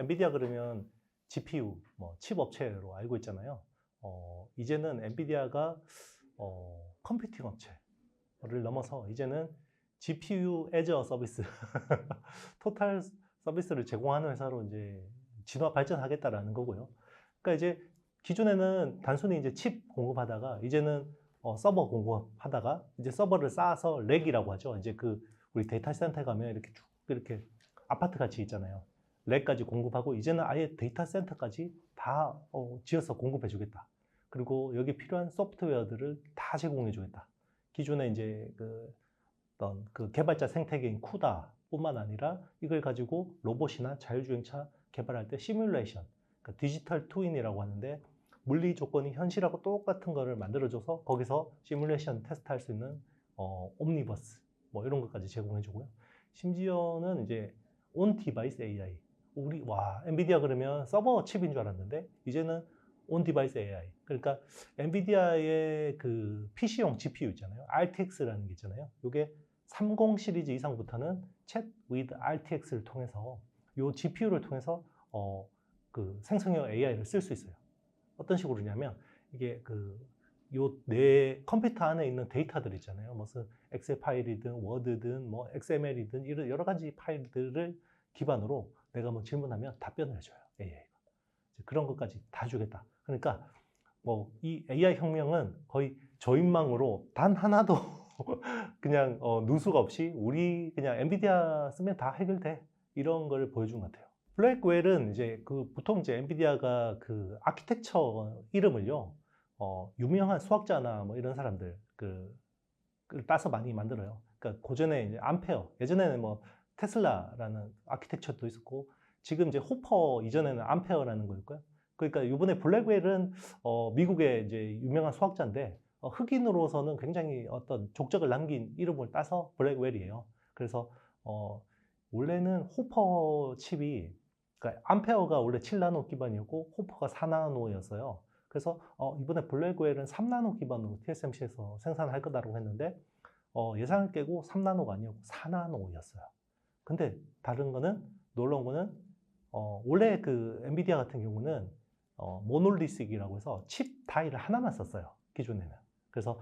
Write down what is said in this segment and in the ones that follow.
엔비디아 그러면 GPU, 칩 업체로 알고 있잖아요. 이제는 엔비디아가 컴퓨팅 업체를 넘어서 이제는 GPU as a 서비스, 토탈 서비스를 제공하는 회사로 이제 진화 발전하겠다라는 거고요. 그러니까 이제 기존에는 단순히 이제 칩 공급하다가 이제는 서버 공급하다가 이제 서버를 쌓아서 렉이라고 하죠. 이제 우리 데이터 센터에 가면 이렇게 쭉 이렇게 아파트 같이 있잖아요. 렉까지 공급하고 이제는 아예 데이터 센터까지 다 지어서 공급해 주겠다. 그리고 여기 필요한 소프트웨어들을 다 제공해 주겠다. 기존에 이제 어떤 개발자 생태계인 쿠다뿐만 아니라 이걸 가지고 로봇이나 자율주행차 개발할 때 시뮬레이션, 그러니까 디지털 트윈이라고 하는데 물리 조건이 현실하고 똑같은 거를 만들어줘서 거기서 시뮬레이션 테스트할 수 있는 옴니버스 이런 것까지 제공해주고요. 심지어는 이제 온 디바이스 AI. 엔비디아 그러면 서버 칩인 줄 알았는데 이제는 온 디바이스 AI. 그러니까 엔비디아의 PC용 GPU 있잖아요. RTX라는 게 있잖아요. 이게 30 시리즈 이상부터는 Chat with RTX를 통해서 이 GPU를 통해서 생성형 AI를 쓸 수 있어요. 어떤 식으로냐면 이게 내 컴퓨터 안에 있는 데이터들 있잖아요. 무슨 엑셀 파일이든 워드든 XML이든 이런 여러 가지 파일들을 기반으로 내가 질문하면 답변을 해줘요. AI가. 그런 것까지 다 주겠다. 그러니까 이 AI 혁명은 거의 저인망으로 단 하나도 그냥 누수가 없이 우리 그냥 엔비디아 쓰면 다 해결돼. 이런 걸 보여준 것 같아요. 블랙웰은 이제 보통 이제 엔비디아가 아키텍처 이름을요, 유명한 수학자나 이런 사람들 따서 많이 만들어요. 그러니까 고전에 이제 암페어, 예전에는 테슬라라는 아키텍처도 있었고, 지금 이제 호퍼 이전에는 암페어라는 거였고요. 그러니까 이번에 블랙웰은 미국의 이제 유명한 수학자인데 흑인으로서는 굉장히 어떤 족적을 남긴 이름을 따서 블랙웰이에요. 그래서 원래는 호퍼 칩이 그러니까 암페어가 원래 7나노 기반이었고 호퍼가 4나노였어요. 그래서 이번에 블랙웰은 3나노 기반으로 TSMC에서 생산할 거다라고 했는데 예상을 깨고 3나노가 아니었고 4나노였어요. 근데 다른 거는 놀라운 거는 원래 엔비디아 같은 경우는 모놀리식이라고 해서 칩 다이를 하나만 썼어요. 기존에는. 그래서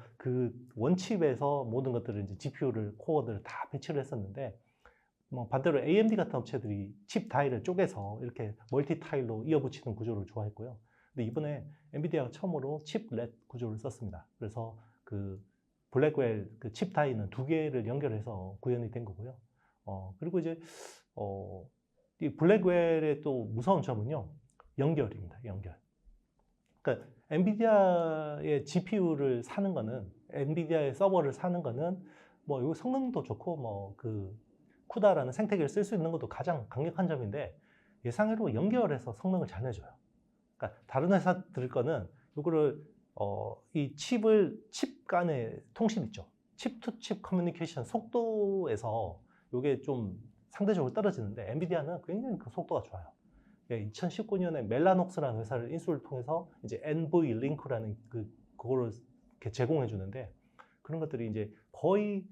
원칩에서 모든 것들을 이제 GPU를 코어들을 다 배치를 했었는데 반대로 AMD 같은 업체들이 칩 다이를 쪼개서 이렇게 멀티 타일로 이어붙이는 구조를 좋아했고요. 근데 이번에 엔비디아가 처음으로 칩렛 구조를 썼습니다. 그래서 블랙웰 칩 다이는 2개를 연결해서 구현이 된 거고요. 그리고 이제 이 블랙웰의 또 무서운 점은요, 연결입니다. 연결. 그러니까 엔비디아의 GPU를 사는 거는, 엔비디아의 서버를 사는 거는 요 성능도 좋고 쿠다라는 생태계를 쓸 수 있는 것도 가장 강력한 점인데 예상외로 연결해서 성능을 잘 내줘요. 그러니까 다른 회사들 거는 이거를 이 칩 간의 통신 있죠. 칩 투 칩 커뮤니케이션 속도에서 이게 좀 상대적으로 떨어지는데 엔비디아는 굉장히 속도가 좋아요. 2019년에 멜라녹스라는 회사를 인수를 통해서 이제 NVLink라는 그거를 이렇게 제공해 주는데 그런 것들이 이제 거의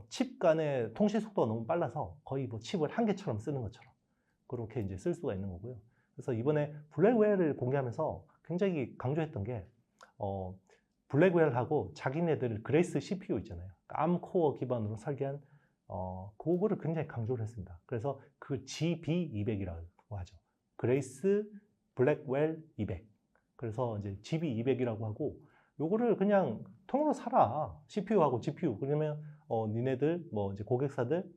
칩 간의 통신 속도가 너무 빨라서 거의 칩을 한 개처럼 쓰는 것처럼 그렇게 이제 쓸 수가 있는 거고요. 그래서 이번에 블랙웰을 공개하면서 굉장히 강조했던 게 블랙웰하고 자기네들 그레이스 CPU 있잖아요. 암코어 기반으로 설계한 그거를 굉장히 강조를 했습니다. 그래서 GB200이라고 하죠. 그레이스 블랙웰 200. 그래서 이제 GB200이라고 하고 요거를 그냥 통으로 사라. CPU하고 GPU. 그러면 니네들 이제 고객사들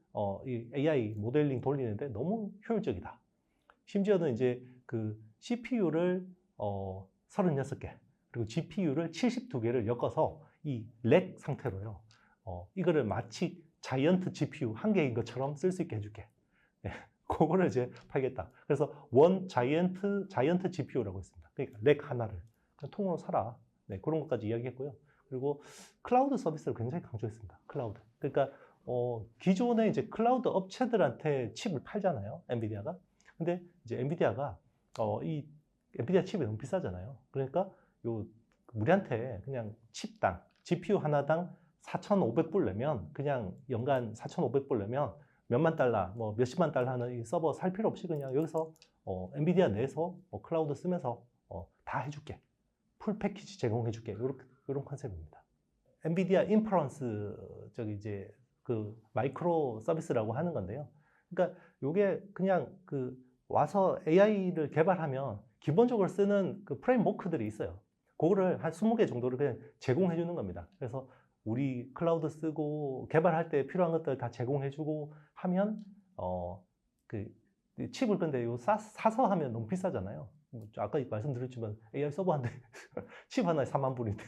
이 AI 모델링 돌리는데 너무 효율적이다. 심지어는 이제 CPU를 36개 그리고 GPU를 72개를 엮어서 이 렉 상태로요. 이거를 마치 자이언트 GPU 한 개인 것처럼 쓸 수 있게 해줄게. 네, 그거를 이제 팔겠다. 그래서 원 자이언트 GPU라고 했습니다. 그러니까 렉 하나를 그냥 통으로 사라. 네, 그런 것까지 이야기했고요. 그리고 클라우드 서비스를 굉장히 강조했습니다. 클라우드. 그러니까 기존에 이제 클라우드 업체들한테 칩을 팔잖아요. 엔비디아가. 근데 이제 엔비디아가 이 엔비디아 칩이 너무 비싸잖아요. 그러니까 우리한테 그냥 칩당 GPU 하나당 4,500불 내면 그냥 연간 4,500불 내면 몇만 달러, 몇십만 달러 하는 이 서버 살 필요 없이 그냥 여기서 엔비디아 내에서 클라우드 쓰면서 다 해줄게. 풀 패키지 제공해줄게. 이런 컨셉입니다. 엔비디아 인퍼런스 저기 이제 그 마이크로 서비스라고 하는 건데요. 그러니까 요게 그냥 그 와서 AI를 개발하면 기본적으로 쓰는 그 프레임워크들이 있어요. 그거를 한 20개 정도를 그냥 제공해 주는 겁니다. 그래서 우리 클라우드 쓰고 개발할 때 필요한 것들 다 제공해 주고 하면 그 칩을 근데 요 사서 하면 너무 비싸잖아요. 뭐 아까 말씀드렸지만 AI 서버 한대 칩 하나에 4만 불인데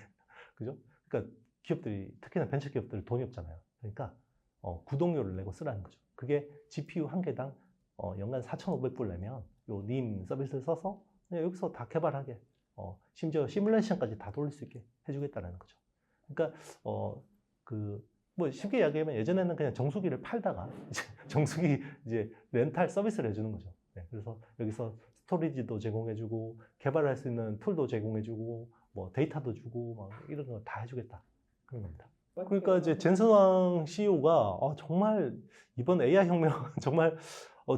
그죠? 그러니까 기업들이 특히나 벤처 기업들 돈이 없잖아요. 그러니까 구독료를 내고 쓰라는 거죠. 그게 GPU 한 개당 연간 4,500불 내면 요 님 서비스를 써서 그냥 여기서 다 개발하게 심지어 시뮬레이션까지 다 돌릴 수 있게 해주겠다는 거죠. 그러니까 뭐 쉽게 이야기하면 예전에는 그냥 정수기를 팔다가 이제 정수기 이제 렌탈 서비스를 해주는 거죠. 네, 그래서 여기서 스토리지도 제공해주고 개발할 수 있는 툴도 제공해주고 뭐 데이터도 주고 막 이런 거 다 해주겠다 그런 겁니다. 그러니까 이제 젠슨왕 CEO가 정말 이번 AI 혁명 정말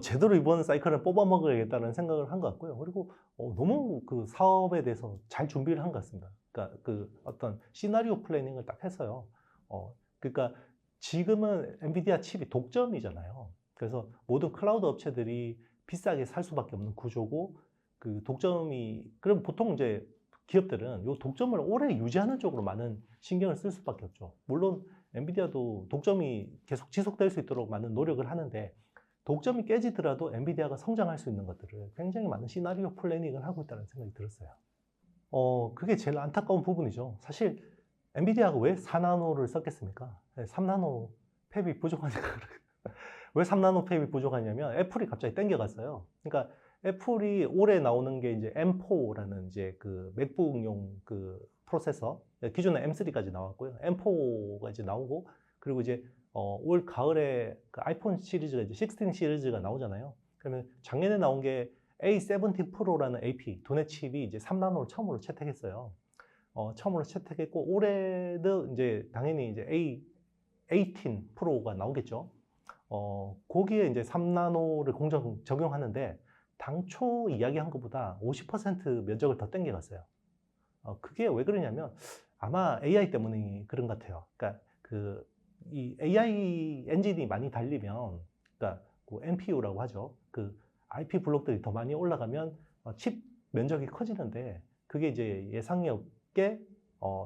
제대로 이번 사이클을 뽑아 먹어야겠다는 생각을 한 것 같고요. 그리고 너무 그 사업에 대해서 잘 준비를 한 것 같습니다. 그러니까 그 어떤 시나리오 플래닝을 딱 해서요. 그러니까 지금은 엔비디아 칩이 독점이잖아요. 그래서 모든 클라우드 업체들이 비싸게 살 수밖에 없는 구조고 그 독점이 그럼 보통 이제 기업들은 이 독점을 오래 유지하는 쪽으로 많은 신경을 쓸 수밖에 없죠. 물론 엔비디아도 독점이 계속 지속될 수 있도록 많은 노력을 하는데 독점이 깨지더라도 엔비디아가 성장할 수 있는 것들을 굉장히 많은 시나리오 플래닝을 하고 있다는 생각이 들었어요. 그게 제일 안타까운 부분이죠. 사실 엔비디아가 왜 4나노를 썼겠습니까? 3나노 팹이 부족하니까. 왜 3나노 팹이 부족하냐면 애플이 갑자기 땡겨갔어요. 그러니까 애플이 올해 나오는 게 이제 M4라는 이제 그 맥북용 그 프로세서, 기존에 M3까지 나왔고요. M4가 이제 나오고, 그리고 이제 올 가을에 그 아이폰 시리즈가 이제 16 시리즈가 나오잖아요. 그러면 작년에 나온 게 A17 프로라는 AP 두뇌 칩이 이제 3나노를 처음으로 채택했어요. 처음으로 채택했고 올해도 이제 당연히 이제 A18 프로가 나오겠죠. 거기에 이제 3나노를 공정 적용하는데 당초 이야기한 것보다 50% 면적을 더 땡겨갔어요. 그게 왜 그러냐면 아마 AI 때문에 그런 것 같아요. 그러니까 이 AI 엔진이 많이 달리면, 그러니까 그 NPU라고 하죠. 그 IP 블록들이 더 많이 올라가면 칩 면적이 커지는데 그게 이제 예상이 없게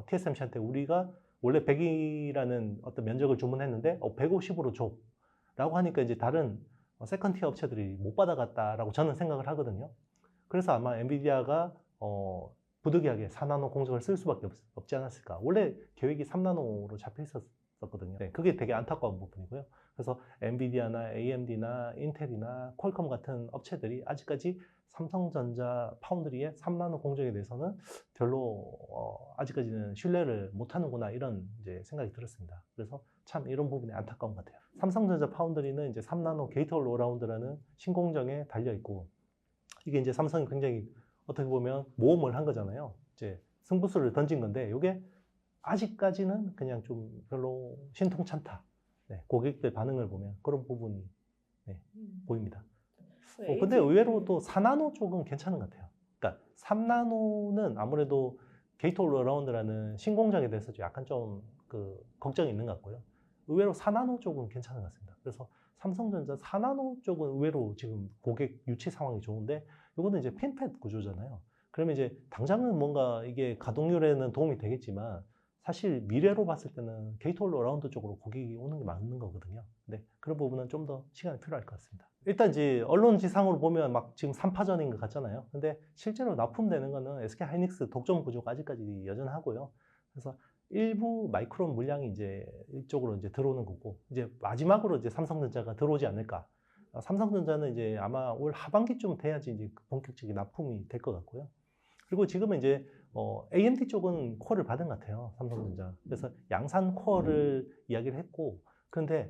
TSMC한테 우리가 원래 100이라는 어떤 면적을 주문했는데 150으로 줘 라고 하니까 이제 다른 세컨티어 업체들이 못 받아갔다라고 저는 생각을 하거든요. 그래서 아마 엔비디아가 부득이하게 4나노 공정을 쓸 수밖에 없지 않았을까. 원래 계획이 3나노로 잡혀 있었거든요. 네, 그게 되게 안타까운 부분이고요. 그래서 엔비디아나 AMD나 인텔이나 퀄컴 같은 업체들이 아직까지 삼성전자 파운드리의 3나노 공정에 대해서는 별로 아직까지는 신뢰를 못하는구나 이런 이제 생각이 들었습니다. 그래서 참 이런 부분이 안타까운 것 같아요. 삼성전자 파운드리는 이제 3나노 게이트 올 어라운드라는 신공정에 달려 있고 이게 이제 삼성이 굉장히 어떻게 보면 모험을 한 거잖아요. 이제 승부수를 던진 건데 이게 아직까지는 그냥 좀 별로 신통찮다. 네, 고객들 반응을 보면 그런 부분이 보입니다. 근데 의외로 또 4나노 쪽은 괜찮은 것 같아요. 그러니까 3나노는 아무래도 게이트 올 어라운드라는 신공정에 대해서 약간 좀 걱정이 있는 것 같고요. 의외로 4나노 쪽은 괜찮은 것 같습니다. 그래서 삼성전자 4나노 쪽은 의외로 지금 고객 유치 상황이 좋은데 이거는 이제 핀팻 구조잖아요. 그러면 이제 당장은 뭔가 이게 가동률에는 도움이 되겠지만 사실 미래로 봤을 때는 게이트 올 어라운드 쪽으로 고객이 오는 게 맞는 거거든요. 근데 그런 부분은 좀 더 시간이 필요할 것 같습니다. 일단 이제 언론지상으로 보면 막 지금 3파전인 것 같잖아요. 근데 실제로 납품되는 거는 SK 하이닉스 독점 구조가 아직까지 여전하고요. 그래서 일부 마이크론 물량이 이제 이쪽으로 이제 들어오는 거고, 이제 마지막으로 이제 삼성전자가 들어오지 않을까. 삼성전자는 이제 아마 올 하반기쯤 돼야지 이제 본격적인 납품이 될 것 같고요. 그리고 지금은 이제 AMD 쪽은 콜을 받은 것 같아요, 삼성전자. 그래서 양산 콜을 이야기를 했고, 그런데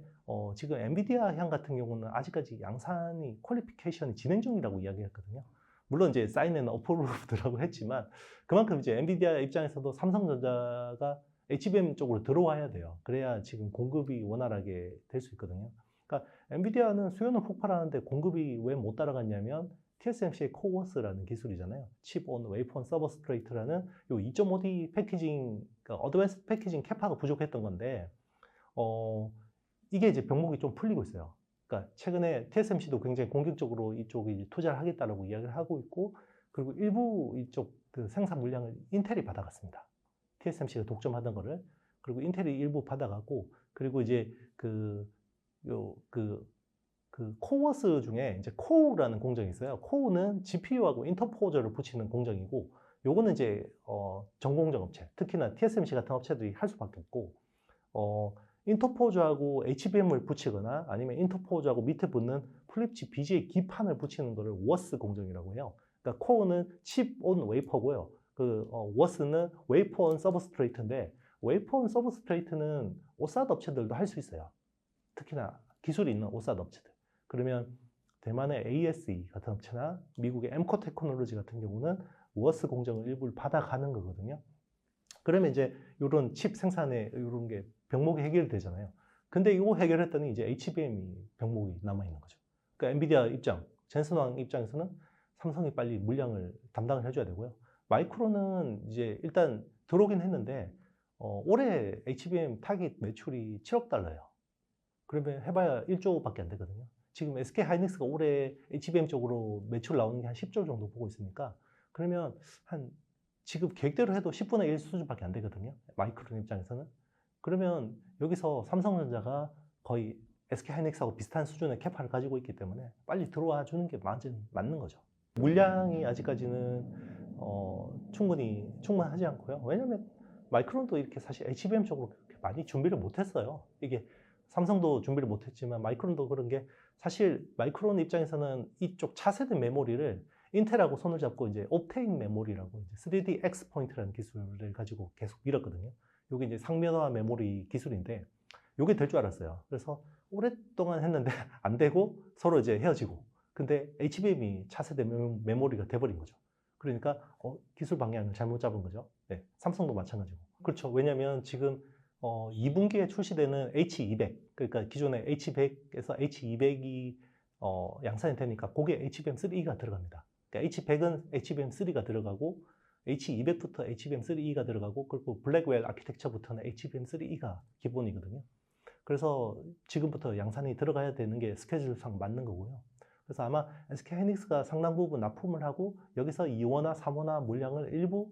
지금 엔비디아 향 같은 경우는 아직까지 양산이 퀄리피케이션이 진행 중이라고 이야기했거든요. 물론 이제 사인은 어프로브드라고 했지만 그만큼 이제 엔비디아 입장에서도 삼성전자가 HBM 쪽으로 들어와야 돼요. 그래야 지금 공급이 원활하게 될 수 있거든요. 그러니까 엔비디아는 수요는 폭발하는데 공급이 왜 못 따라갔냐면 TSMC의 코어스라는 기술이잖아요. 칩 온 웨이퍼 온 서버스트레이트라는 요 2.5D 패키징, 그러니까 어드밴스 패키징 캐파가 부족했던 건데, 이게 이제 병목이 좀 풀리고 있어요. 그러니까 최근에 TSMC도 굉장히 공격적으로 이쪽에 투자를 하겠다라고 이야기를 하고 있고, 그리고 일부 이쪽 그 생산 물량을 인텔이 받아갔습니다. TSMC가 독점하던 거를. 그리고 인텔이 일부 받아가고, 그리고 이제 코어스 중에 이제 코우라는 공정이 있어요. 코우는 GPU하고 인터포저를 붙이는 공정이고, 요거는 이제 전공정 업체, 특히나 TSMC 같은 업체들이 할 수밖에 없고, 인터포저하고 HBM을 붙이거나 아니면 인터포저하고 밑에 붙는 플립칩 BGA 기판을 붙이는 거를 워스 공정이라고 해요. 그러니까 코어는 칩 온 웨이퍼고요. 워스는 웨이퍼 온 서브스트레이트인데, 웨이퍼 온 서브스트레이트는 OSAT 업체들도 할 수 있어요. 특히나 기술이 있는 OSAT 업체들. 그러면 대만의 ASE 같은 업체나 미국의 엠코 테크놀로지 같은 경우는 워스 공정을 일부를 받아가는 거거든요. 그러면 이제 이런 칩 생산에 이런 게 병목이 해결이 되잖아요. 근데 이거 해결했더니 이제 HBM이 병목이 남아있는 거죠. 그러니까 엔비디아 입장, 젠슨왕 입장에서는 삼성이 빨리 물량을 담당을 해줘야 되고요. 마이크론은 이제 일단 들어오긴 했는데, 올해 HBM 타깃 매출이 7억 달러예요. 그러면 해봐야 1조밖에 안 되거든요. 지금 SK 하이닉스가 올해 HBM 쪽으로 매출 나오는 게 한 10조 정도 보고 있으니까, 그러면 지금 계획대로 해도 10분의 1 수준밖에 안 되거든요. 마이크론 입장에서는. 그러면 여기서 삼성전자가 거의 SK 하이닉스하고 비슷한 수준의 캐파를 가지고 있기 때문에 빨리 들어와 주는 게 맞는 거죠. 물량이 아직까지는 충분하지 않고요. 왜냐면 마이크론도 이렇게 사실 HBM 쪽으로 그렇게 많이 준비를 못했어요. 이게 삼성도 준비를 못했지만 마이크론도 그런 게, 사실 마이크론 입장에서는 이쪽 차세대 메모리를 인텔하고 손을 잡고 이제 옵테인 메모리라고 이제 3D X 포인트라는 기술을 가지고 계속 밀었거든요. 이게 이제 상면화 메모리 기술인데, 이게 될 줄 알았어요. 그래서 오랫동안 했는데 안 되고 서로 이제 헤어지고, 근데 HBM이 차세대 메모리가 돼버린 거죠. 그러니까 기술 방향을 잘못 잡은 거죠. 네, 삼성도 마찬가지고. 그렇죠. 왜냐하면 지금 2분기에 출시되는 H200, 그러니까 기존의 H100에서 H200이 양산이 되니까 그게 HBM3E가 들어갑니다. 그러니까 H100은 HBM3가 들어가고, H200부터 HBM3E가 들어가고, 그리고 블랙웰 아키텍처부터는 HBM3E가 기본이거든요. 그래서 지금부터 양산이 들어가야 되는 게 스케줄상 맞는 거고요. 그래서 아마 SK 하이닉스가 상당 부분 납품을 하고, 여기서 2호나 3호나 물량을 일부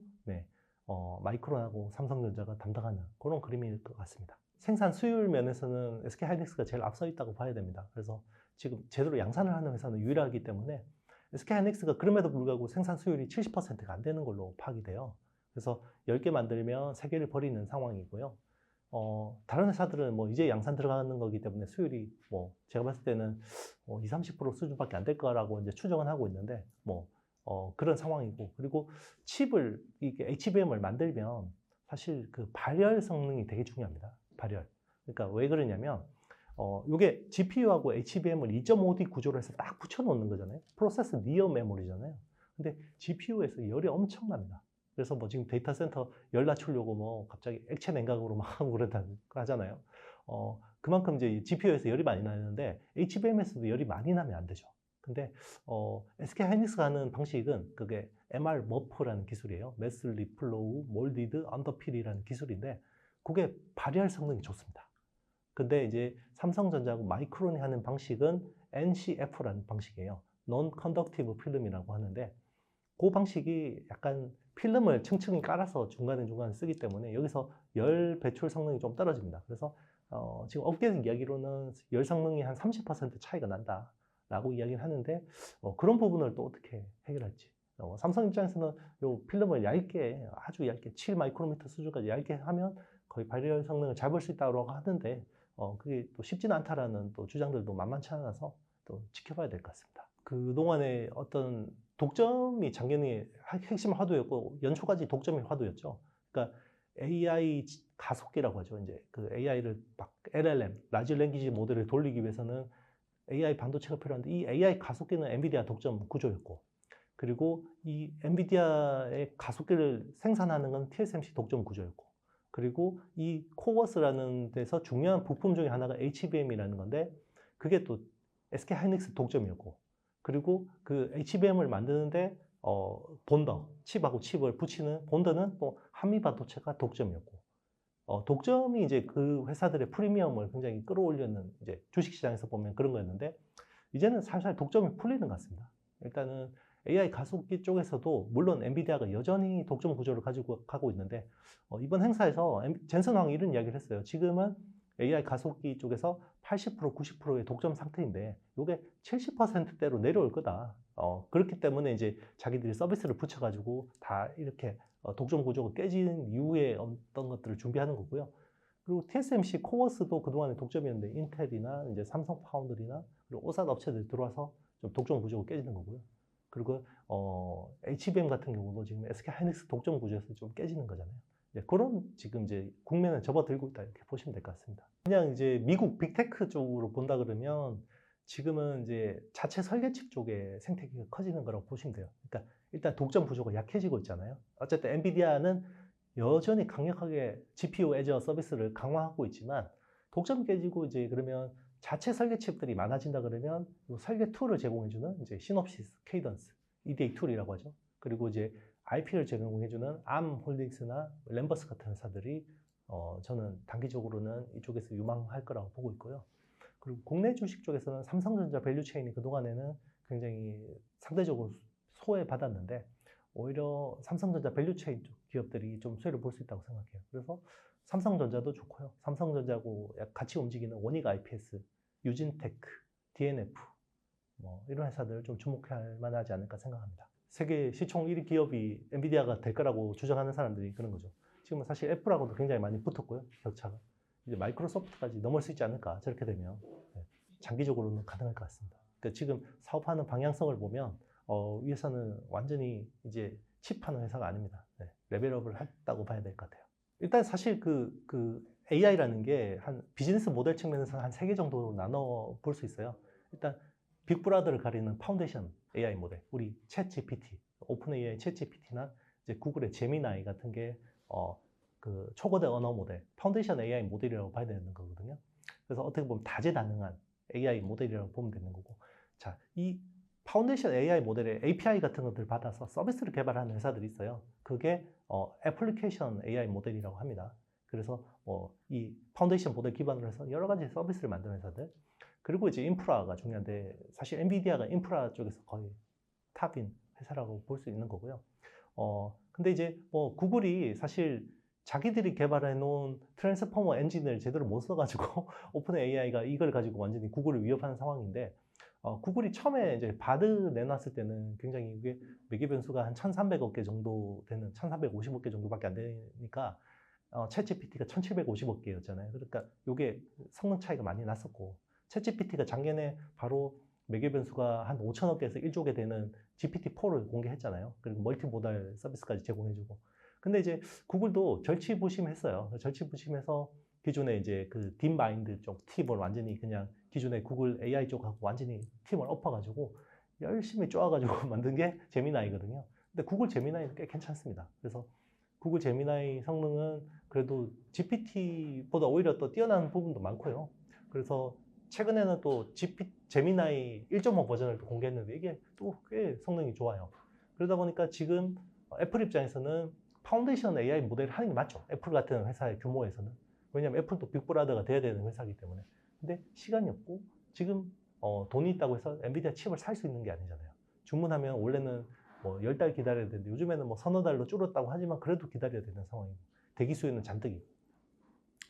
마이크론하고 삼성전자가 담당하는 그런 그림일 것 같습니다. 생산 수율 면에서는 SK 하이닉스가 제일 앞서 있다고 봐야 됩니다. 그래서 지금 제대로 양산을 하는 회사는 유일하기 때문에 SK 하이닉스가 그럼에도 불구하고 생산 수율이 70%가 안 되는 걸로 파악이 돼요. 그래서 10개 만들면 3개를 버리는 상황이고요. 다른 회사들은 뭐 이제 양산 들어가는 거기 때문에 수율이 뭐 제가 봤을 때는 20-30% 수준밖에 안 될 거라고 이제 추정은 하고 있는데, 그런 상황이고, 그리고 칩을, 이게 HBM을 만들면 사실 그 발열 성능이 되게 중요합니다. 발열. 그러니까 왜 그러냐면, 이게 GPU하고 HBM을 2.5D 구조로 해서 딱 붙여놓는 거잖아요. 프로세스 니어 메모리잖아요. 근데 GPU에서 열이 엄청납니다. 그래서 뭐 지금 데이터 센터 열 낮추려고 뭐 갑자기 액체 냉각으로 막 하고 그러다 하잖아요. 그만큼 이제 GPU에서 열이 많이 나는데 HBM에서도 열이 많이 나면 안 되죠. 근데 SK 하이닉스가 하는 방식은 그게 MR 머프라는 기술이에요. 매스 리플로우 몰디드 언더필이라는 기술인데, 그게 발열 성능이 좋습니다. 근데 이제 삼성전자하고 마이크론이 하는 방식은 NCF라는 방식이에요. Non-Conductive Film이라고 하는데, 그 방식이 약간 필름을 층층이 깔아서 중간에 쓰기 때문에 여기서 열 배출 성능이 좀 떨어집니다. 그래서 지금 업계 이야기로는 열 성능이 한 30% 차이가 난다라고 이야기를 하는데, 그런 부분을 또 어떻게 해결할지. 삼성 입장에서는 요 필름을 아주 얇게 7 마이크로미터 수준까지 얇게 하면 거의 발열 성능을 잡을 수 있다고 하는데, 그게 또 쉽지는 않다라는 또 주장들도 만만치 않아서 또 지켜봐야 될 것 같습니다. 그동안에 어떤 독점이 작년에 핵심 화두였고, 연초까지 독점이 화두였죠. 그러니까 AI 가속기라고 하죠. 이제 그 AI를 막 LLM, 라지 랭귀지 모델을 돌리기 위해서는 AI 반도체가 필요한데, 이 AI 가속기는 엔비디아 독점 구조였고, 그리고 이 엔비디아의 가속기를 생산하는 건 TSMC 독점 구조였고, 그리고 이 코어스라는 데서 중요한 부품 중에 하나가 HBM이라는 건데, 그게 또 SK 하이닉스 독점이었고, 그리고 그 HBM을 만드는데 본더, 칩하고 칩을 붙이는 본더는 또 한미 반도체가 독점이었고, 독점이 이제 그 회사들의 프리미엄을 굉장히 끌어올리는 이제 주식시장에서 보면 그런 거였는데, 이제는 살살 독점이 풀리는 것 같습니다. 일단은 AI 가속기 쪽에서도 물론 엔비디아가 여전히 독점 구조를 가지고 가고 있는데, 이번 행사에서 젠슨 황이 이런 이야기를 했어요. 지금은 AI 가속기 쪽에서 80%, 90%의 독점 상태인데 이게 70%대로 내려올 거다. 그렇기 때문에 이제 자기들이 서비스를 붙여가지고 다 이렇게 독점 구조가 깨진 이후에 어떤 것들을 준비하는 거고요. 그리고 TSMC 코어스도 그동안에 독점이었는데 인텔이나 이제 삼성 파운드리나 그리고 오산 업체들이 들어와서 좀 독점 구조가 깨지는 거고요. 그리고 HBM 같은 경우도 지금 SK 하이닉스 독점 구조에서 좀 깨지는 거잖아요. 그런 지금 이제 국면에 접어들고 있다 이렇게 보시면 될 것 같습니다. 그냥 이제 미국 빅테크 쪽으로 본다 그러면 지금은 이제 자체 설계칩 쪽에 생태계가 커지는 거라고 보시면 돼요. 그러니까 일단 독점 구조가 약해지고 있잖아요. 어쨌든 엔비디아는 여전히 강력하게 GPU 애저 서비스를 강화하고 있지만 독점 깨지고 이제 그러면 자체 설계칩들이 많아진다 그러면 설계 툴을 제공해주는 이제 시놉시스, 케이던스, EDA 툴이라고 하죠. 그리고 이제 IP를 제공해주는 ARM 홀딩스나 램버스 같은 회사들이 저는 단기적으로는 이쪽에서 유망할 거라고 보고 있고요. 그리고 국내 주식 쪽에서는 삼성전자 밸류체인이 그동안에는 굉장히 상대적으로 소외받았는데 오히려 삼성전자 밸류체인 쪽 기업들이 좀 수혜를 볼 수 있다고 생각해요. 그래서 삼성전자도 좋고요. 삼성전자하고 같이 움직이는 원익 IPS, 유진테크, DNF 뭐 이런 회사들 좀 주목할 만하지 않을까 생각합니다. 세계 시총 1위 기업이 엔비디아가 될 거라고 주장하는 사람들이 그런 거죠. 지금은 사실 애플하고도 굉장히 많이 붙었고요. 격차가. 이제 마이크로소프트까지 넘을 수 있지 않을까. 저렇게 되면 장기적으로는 가능할 것 같습니다. 그러니까 지금 사업하는 방향성을 보면 이 회사는 완전히 이제 칩하는 회사가 아닙니다. 레벨업을 했다고 봐야 될 것 같아요. 일단 사실 그 AI라는 게 한 비즈니스 모델 측면에서 한 3개 정도로 나눠 볼 수 있어요. 일단 빅브라더를 가리는 파운데이션 AI 모델, 우리 챗 GPT, 오픈 AI 챗 GPT나 이제 구글의 제미나이 같은 게 그 초거대 언어 모델, 파운데이션 AI 모델이라고 봐야 되는 거거든요. 그래서 어떻게 보면 다재다능한 AI 모델이라고 보면 되는 거고, 자, 이 파운데이션 AI 모델의 API 같은 것들을 받아서 서비스를 개발하는 회사들이 있어요. 그게 애플리케이션 AI 모델이라고 합니다. 그래서 이 파운데이션 모델 기반으로 해서 여러 가지 서비스를 만드는 회사들. 그리고 이제 인프라가 중요한데 사실 엔비디아가 인프라 쪽에서 거의 탑인 회사라고 볼 수 있는 거고요. 근데 이제 구글이 사실 자기들이 개발해 놓은 트랜스포머 엔진을 제대로 못 써가지고 오픈 AI가 이걸 가지고 완전히 구글을 위협하는 상황인데, 구글이 처음에 이제 바드 내놨을 때는 굉장히 이게 매개 변수가 한 1,300억 개 정도 되는 1,350억 개 정도밖에 안 되니까 챗GPT가 1,750억 개였잖아요. 그러니까 이게 성능 차이가 많이 났었고, 챗GPT가 작년에 바로 매개 변수가 한 5천억 개에서 1조 개 되는 GPT-4를 공개했잖아요. 그리고 멀티모달 서비스까지 제공해주고. 근데 이제 구글도 절치부심했어요. 절치부심해서 기존에 이제 그 딥마인드 쪽 팀을 완전히 그냥 기존의 구글 AI 쪽하고 완전히 팀을 엎어가지고 열심히 쪼아가지고 만든 게 제미나이거든요. 근데 구글 제미나이는 꽤 괜찮습니다. 그래서 구글 제미나이 성능은 그래도 GPT보다 오히려 또 뛰어난 부분도 많고요. 그래서 최근에는 또 제미나이 1.5 버전을 또 공개했는데 이게 또 꽤 성능이 좋아요. 그러다 보니까 지금 애플 입장에서는 파운데이션 AI 모델을 하는 게 맞죠. 애플 같은 회사의 규모에서는. 왜냐하면 애플도 빅브라더가 돼야 되는 회사이기 때문에. 근데 시간이 없고 지금 돈이 있다고 해서 엔비디아 칩을 살 수 있는 게 아니잖아요. 주문하면 원래는 뭐 10달 기다려야 되는데 요즘에는 뭐 서너 달로 줄었다고 하지만 그래도 기다려야 되는 상황이고 대기 수요는 잔뜩 있고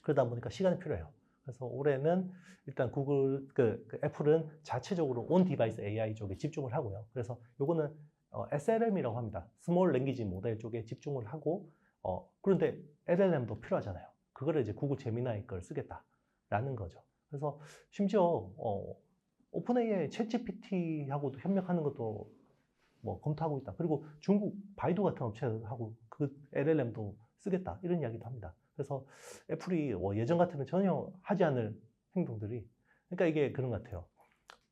그러다 보니까 시간이 필요해요. 그래서 올해는 일단 구글, 애플은 자체적으로 온 디바이스 AI 쪽에 집중을 하고요. 그래서 요거는 SLM이라고 합니다. 스몰 랭귀지 모델 쪽에 집중을 하고, 그런데 LLM도 필요하잖아요. 그거를 이제 구글 제미나이 걸 쓰겠다라는 거죠. 그래서 심지어 오픈 AI 챗 GPT하고도 협력하는 것도 뭐 검토하고 있다. 그리고 중국 바이두 같은 업체하고 그 LLM도 쓰겠다. 이런 이야기도 합니다. 그래서 애플이 예전 같으면 전혀 하지 않을 행동들이, 그러니까 이게 그런 것 같아요.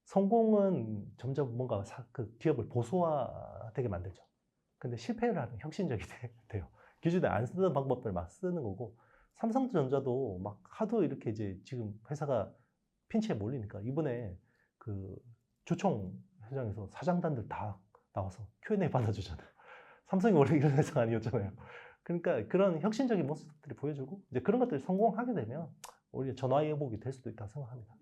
성공은 점점 뭔가 그 기업을 보수화되게 만들죠. 근데 실패를 하면 혁신적이 돼요. 기존에 안 쓰던 방법들 막 쓰는 거고, 삼성전자도 막 하도 이렇게 이제 지금 회사가 핀치에 몰리니까 이번에 그 주총 회장에서 사장단들 다 나와서 Q&A 받아주잖아요. 삼성이 원래 이런 회사가 아니었잖아요. 그러니까 그런 혁신적인 모습들이 보여주고 이제 그런 것들이 성공하게 되면 오히려 전화위복이 될 수도 있다고 생각합니다.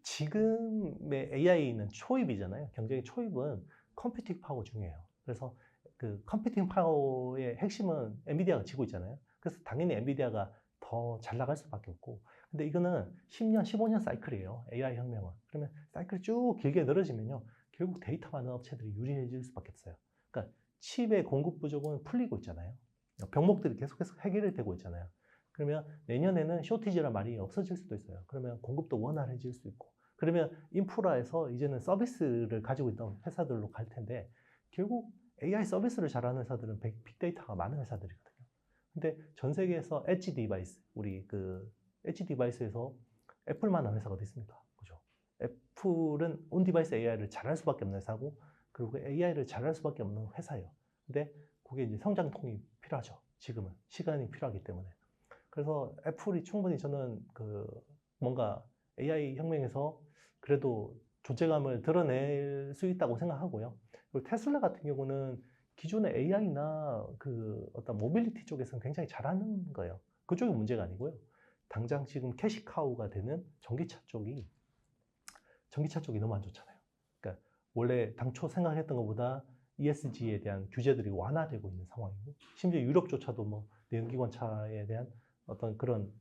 지금의 AI는 초입이잖아요. 경쟁의 초입은 컴퓨팅 파워 중요해요. 그래서 그 컴퓨팅 파워의 핵심은 엔비디아가 지고 있잖아요. 그래서 당연히 엔비디아가 더 잘 나갈 수밖에 없고, 근데 이거는 10년, 15년 사이클이에요. AI 혁명은. 그러면 사이클이 쭉 길게 늘어지면요, 결국 데이터 많은 업체들이 유리해질 수밖에 없어요. 그러니까 칩의 공급 부족은 풀리고 있잖아요. 병목들이 계속해서 해결이 되고 있잖아요. 그러면 내년에는 쇼티지란 말이 없어질 수도 있어요. 그러면 공급도 원활해질 수 있고, 그러면 인프라에서 이제는 서비스를 가지고 있던 회사들로 갈 텐데, 결국 AI 서비스를 잘하는 회사들은 빅데이터가 많은 회사들이거든요. 근데 전 세계에서 엣지 디바이스, 우리 그 엣지 디바이스에서 애플만한 회사가 어디 있습니까? 그죠? 애플은 온 디바이스 AI를 잘할 수밖에 없는 회사고, 그리고 AI를 잘할 수밖에 없는 회사예요. 근데 그게 이제 성장통이 필요하죠. 지금은 시간이 필요하기 때문에. 그래서 애플이 충분히 저는 그 뭔가 AI 혁명에서 그래도 존재감을 드러낼 수 있다고 생각하고요. 그리고 테슬라 같은 경우는 기존의 AI나 그 어떤 모빌리티 쪽에서는 굉장히 잘하는 거예요. 그쪽이 문제가 아니고요. 당장 지금 캐시카우가 되는 전기차 쪽이 너무 안 좋잖아요. 그러니까 원래 당초 생각했던 것보다 ESG에 대한 규제들이 완화되고 있는 상황이고, 심지어 유럽조차도 뭐 내연기관차에 대한 어떤 그런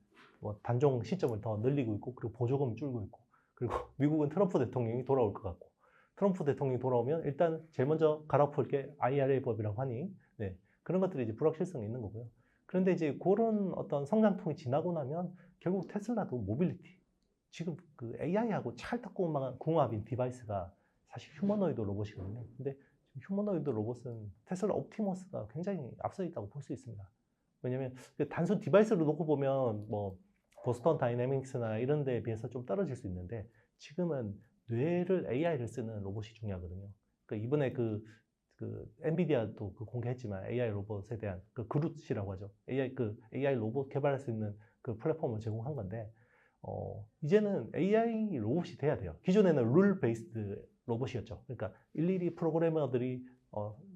뭐 단종 시점을 더 늘리고 있고, 그리고 보조금이 줄고 있고, 그리고 미국은 트럼프 대통령이 돌아올 것 같고, 트럼프 대통령이 돌아오면 일단 제일 먼저 갈아엎을 게 IRA 법이라고 하니, 네, 그런 것들이 이제 불확실성이 있는 거고요. 그런데 이제 그런 어떤 성장통이 지나고 나면 결국 테슬라도 모빌리티, 지금 그 AI하고 찰떡궁합인 디바이스가 사실 휴머노이드 로봇이거든요. 근데 휴머노이드 로봇은 테슬라 옵티머스가 굉장히 앞서 있다고 볼 수 있습니다. 왜냐면 단순 디바이스로 놓고 보면 뭐 보스턴 다이내믹스나 이런 데에 비해서 좀 떨어질 수 있는데, 지금은 뇌를 AI를 쓰는 로봇이 중요하거든요. 그러니까 이번에 그 엔비디아도 그 공개했지만 AI 로봇에 대한 그 그루트라고 하죠. AI 로봇 개발할 수 있는 그 플랫폼을 제공한 건데, 이제는 AI 로봇이 돼야 돼요. 기존에는 룰 베이스드 로봇이었죠. 그러니까 일일이 프로그래머들이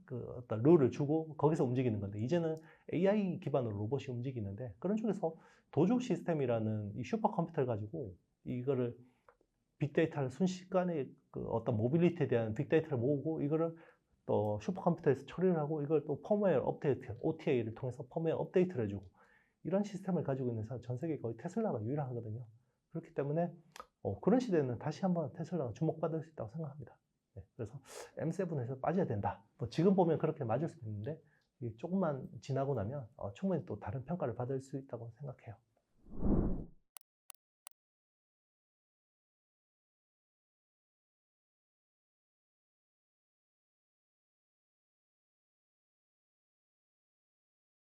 그 어떤 룰을 주고 거기서 움직이는 건데, 이제는 AI 기반으로 로봇이 움직이는데, 그런 쪽에서 도조 시스템이라는 이 슈퍼컴퓨터를 가지고 이거를 빅데이터를 순식간에 그 어떤 모빌리티에 대한 빅데이터를 모으고, 이거를 또 슈퍼컴퓨터에서 처리를 하고, 이걸 또 펌웨어 업데이트, OTA를 통해서 펌웨어 업데이트를 해주고, 이런 시스템을 가지고 있는 사람 전 세계 거의 테슬라가 유일하거든요. 그렇기 때문에 그런 시대에는 다시 한번 테슬라가 주목받을 수 있다고 생각합니다. 네, 그래서 M7에서 빠져야 된다. 뭐 지금 보면 그렇게 맞을 수도 있는데, 조금만 지나고 나면 충분히 또 다른 평가를 받을 수 있다고 생각해요.